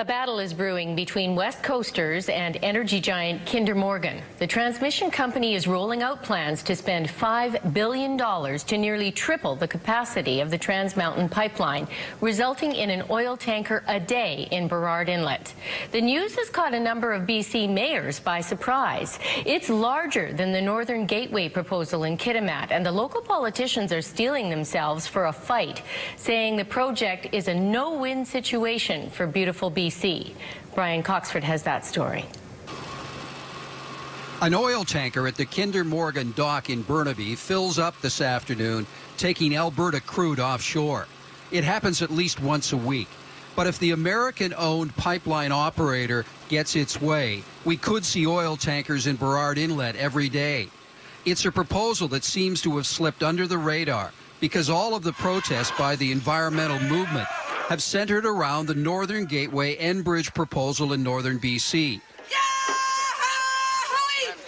A battle is brewing between West Coasters and energy giant Kinder Morgan. The transmission company is rolling out plans to spend $5 billion to nearly triple the capacity of the Trans Mountain pipeline, resulting in an oil tanker a day in Burrard Inlet. The news has caught a number of BC mayors by surprise. It's larger than the Northern Gateway proposal in Kitimat, and the local politicians are steeling themselves for a fight, saying the project is a no-win situation for beautiful BC. Brian Coxford has that story. An oil tanker at the Kinder Morgan dock in Burnaby fills up this afternoon, taking Alberta crude offshore. It happens at least once a week. But if the American-owned pipeline operator gets its way, we could see oil tankers in Burrard Inlet every day. It's a proposal that seems to have slipped under the radar because all of the protests by the environmental movement have centered around the Northern Gateway Enbridge proposal in northern BC.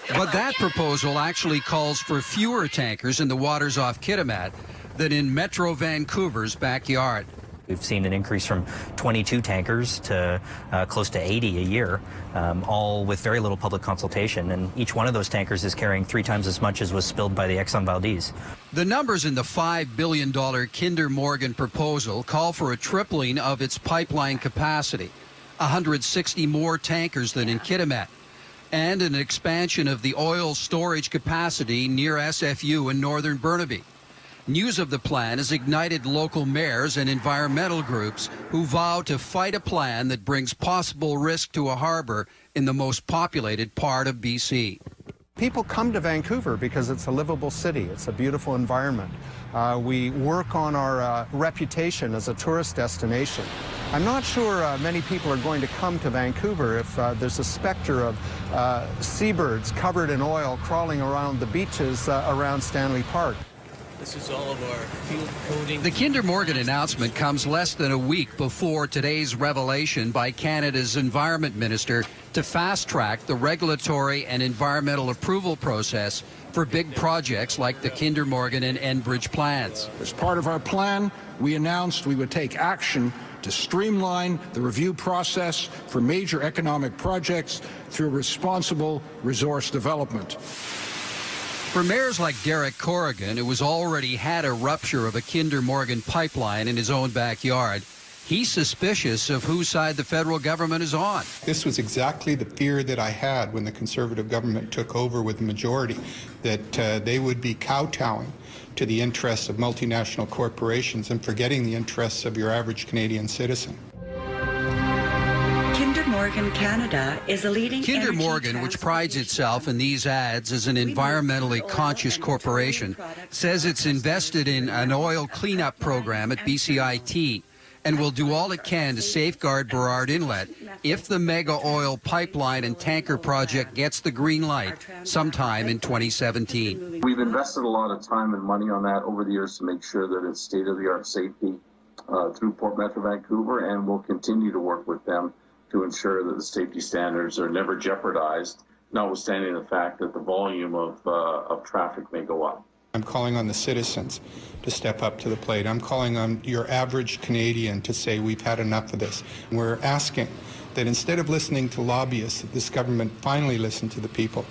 But that proposal actually calls for fewer tankers in the waters off Kitimat than in Metro Vancouver's backyard. We've seen an increase from 22 tankers to close to 80 a year, all with very little public consultation, and each one of those tankers is carrying 3 times as much as was spilled by the Exxon Valdez. The numbers in the $5 billion Kinder Morgan proposal call for a tripling of its pipeline capacity, 160 more tankers than in Kitimat, and an expansion of the oil storage capacity near SFU in northern Burnaby. News of the plan has ignited local mayors and environmental groups who vow to fight a plan that brings possible risk to a harbor in the most populated part of BC. People come to Vancouver because it's a livable city. It's a beautiful environment. We work on our reputation as a tourist destination. I'm not sure many people are going to come to Vancouver if there's a specter of seabirds covered in oil crawling around the beaches around Stanley Park. This is all of our field coding. The Kinder Morgan announcement comes less than a week before today's revelation by Canada's Environment Minister to fast-track the regulatory and environmental approval process for big projects like the Kinder Morgan and Enbridge plans. As part of our plan, we announced we would take action to streamline the review process for major economic projects through responsible resource development. For mayors like Derek Corrigan, who has already had a rupture of a Kinder Morgan pipeline in his own backyard, he's suspicious of whose side the federal government is on. This was exactly the fear that I had when the Conservative government took over with the majority, that they would be kowtowing to the interests of multinational corporations and forgetting the interests of your average Canadian citizen. Kinder Morgan Canada is a leading Kinder Morgan, which prides itself in these ads as an environmentally conscious corporation, says it's invested in an oil cleanup program at BCIT and will do all it can to safeguard Burrard Inlet if the mega oil pipeline and tanker project gets the green light sometime in 2017. We've invested a lot of time and money on that over the years to make sure that it's state-of-the-art safety through Port Metro Vancouver, and we'll continue to work with them to ensure that the safety standards are never jeopardized, notwithstanding the fact that the volume of traffic may go up. I'm calling on the citizens to step up to the plate. I'm calling on your average Canadian to say we've had enough of this. We're asking that instead of listening to lobbyists, that this government finally listen to the people.